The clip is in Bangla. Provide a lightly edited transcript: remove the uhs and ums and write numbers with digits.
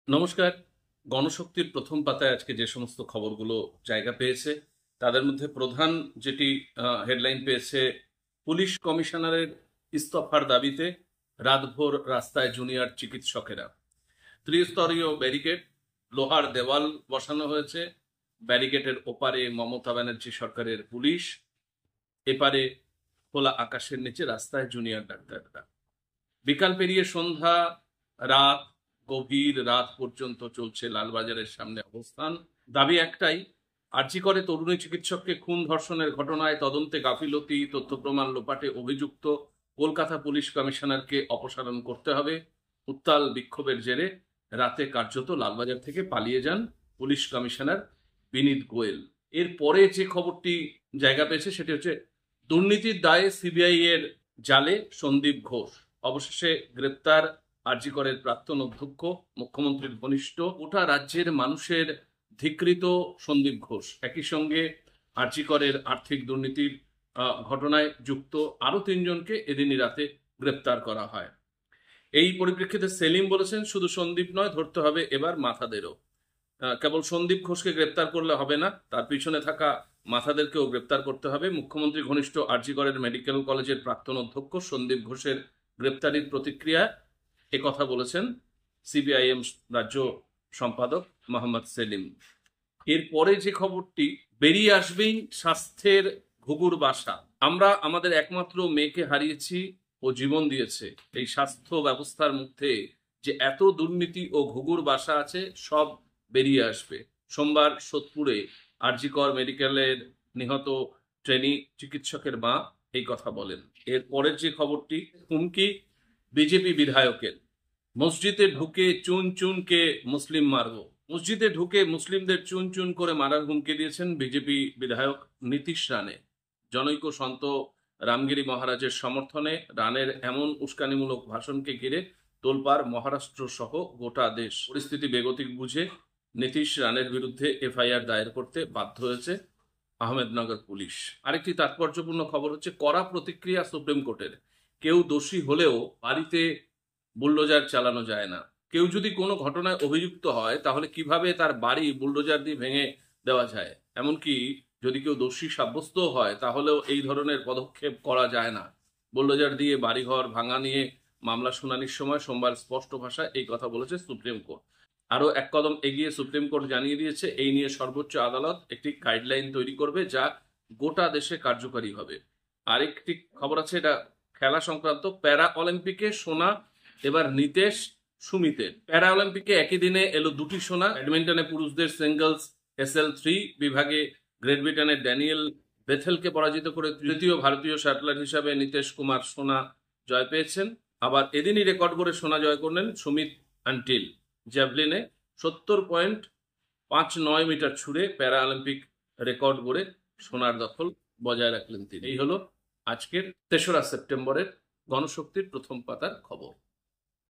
নমস্কার। গণশক্তির প্রথম পাতায় আজকে যে সমস্ত খবরগুলো জায়গা পেয়েছে তাদের মধ্যে প্রধান যেটি হেডলাইন পেয়েছে, পুলিশ কমিশনারের ইস্তফার দাবিতে রাতভর রাস্তায় জুনিয়র চিকিৎসকেরা। ত্রিস্তরীয় ব্যারিকেড, লোহার দেওয়াল বসানো হয়েছে। ব্যারিকেডের ওপারে মমতা ব্যানার্জি সরকারের পুলিশ, এপারে খোলা আকাশের নিচে রাস্তায় জুনিয়র ডাক্তাররা। বিকাল পেরিয়ে সন্ধ্যা, রাত, গভীর রাত পর্যন্ত চলছে লালবাজারের সামনে অবস্থান। দাবি একটাই, আরজি করে তরুণী চিকিৎসককে খুন ধর্ষণের ঘটনায় তদন্তে গাফিলতি, তথ্য প্রমাণ লোপাটে অভিযুক্ত কলকাতা পুলিশ কমিশনারকে অপসারণ করতে হবে। উত্তাল বিক্ষোভের জেরে রাতে কার্যত লালবাজার থেকে পালিয়ে যান পুলিশ কমিশনার বিনীত গোয়েল। এরপরে যে খবরটি জায়গা পেয়েছে সেটি হচ্ছে, দুর্নীতির দায়ে সিবিআই এর জালে সন্দীপ ঘোষ। অবশেষে গ্রেপ্তার আরজি করের প্রাক্তন অধ্যক্ষ, মুখ্যমন্ত্রীর ঘনিষ্ঠ, গোটা রাজ্যের মানুষের ধিকৃত সন্দীপ ঘোষ। একই সঙ্গে আরজি করের আর্থিক দুর্নীতির ঘটনায় যুক্ত আরো 3 জনকে এদিনই রাতে গ্রেপ্তার করা হয়। এই পরিপ্রেক্ষিতে সেলিম বলেছেন, শুধু সন্দীপ নয়, ধরতে হবে এবার মাথাদেরও। কেবল সন্দীপ ঘোষকে গ্রেপ্তার করলে হবে না, তার পিছনে থাকা মাথাদেরকেও গ্রেপ্তার করতে হবে। মুখ্যমন্ত্রী ঘনিষ্ঠ আরজি করের মেডিকেল কলেজের প্রাক্তন অধ্যক্ষ সন্দীপ ঘোষের গ্রেপ্তারির প্রতিক্রিয়া কথা বলেছেন সিপিআইএম রাজ্য সম্পাদক মোহাম্মদ সেলিম। এরপরে যে খবরটি বেরিয়ে আসবেই, স্বাস্থ্যের ঘুঘুর বাসা। আমরা আমাদের একমাত্র মেয়েকে হারিয়েছি, ও জীবন দিয়েছে। এই স্বাস্থ্য ব্যবস্থার মধ্যে যে এত দুর্নীতি ও ঘুঘুর বাসা আছে, সব বেরিয়ে আসবে। সোমবার সোদপুরে আরজি কর মেডিকেলের নিহত ট্রেনি চিকিৎসকের মা এই কথা বলেন। এর পরের যে খবরটি, হুমকি বিজেপি বিধায়কের, মসজিদে ঢুকে চুন চুনকে মুসলিম মারব। মসজিদে ঢুকে মুসলিমদের চুন চুন করে মারার হুমকি দিয়েছেন বিজেপি বিধায়ক নীতিশ রানে। জনৈক সন্ত রামগিরি মহারাজের সমর্থনে রানের এমন উস্কানিমূলক ভাষণকে ঘিরে তোলপাড় মহারাষ্ট্র সহ গোটা দেশ। পরিস্থিতি বেগতিক বুঝে নীতিশ রানের বিরুদ্ধে এফআইআর দায়ের করতে বাধ্য হয়েছে আহমেদনগর পুলিশ। আরেকটি তাৎপর্যপূর্ণ খবর হচ্ছে, কড়া প্রতিক্রিয়া সুপ্রিম কোর্টের। কেউ দোষী হলেও বাড়িতে বুলডোজার চালানো যায় না। কেউ যদি কোনো ঘটনায় অভিযুক্ত হয়, তাহলে কিভাবে তার বাড়ি বুলডোজার দিয়ে ভেঙে দেওয়া যায়? এমনকি যদি কেউ দোষী সাব্যস্ত হয়, তাহলেও এই ধরনের পদক্ষেপ করা যায় না। বুলডোজার দিয়ে বাড়িঘর ভাঙা নিয়ে মামলা শুনানির সময় সোমবার স্পষ্ট ভাষায় এই কথা বলেছে সুপ্রিম কোর্ট। আরো এক কদম এগিয়ে সুপ্রিম কোর্ট জানিয়ে দিয়েছে, এই নিয়ে সর্বোচ্চ আদালত একটি গাইডলাইন তৈরি করবে, যা গোটা দেশে কার্যকারী হবে। আরেকটি খবর আছে, এটা খেলা সংক্রান্ত। প্যারা অলিম্পিকে সোনা এবার নিতেশ সুমিতের। প্যারা অলিম্পিকে একই দিনে এলো 2টি সোনা। ব্যাডমিন্টনে পুরুষদের সিঙ্গলস SL3 বিভাগে গ্রেট ব্রিটেনের ড্যানিয়েল বেথেলকে পরাজিত করে তৃতীয় ভারতীয় শাটলার হিসাবে নীতেশ কুমার সোনা জয় পেয়েছেন। আবার এদিনই রেকর্ড করে সোনা জয় করলেন সুমিত আন্টিল। জ্যাভলিনে 70.59 মিটার ছুড়ে প্যারা অলিম্পিক রেকর্ড গড়ে সোনার দখল বজায় রাখলেন তিনি। এই হলো আজকের 3রা সেপ্টেম্বরের গণশক্তির প্রথম পাতার খবর।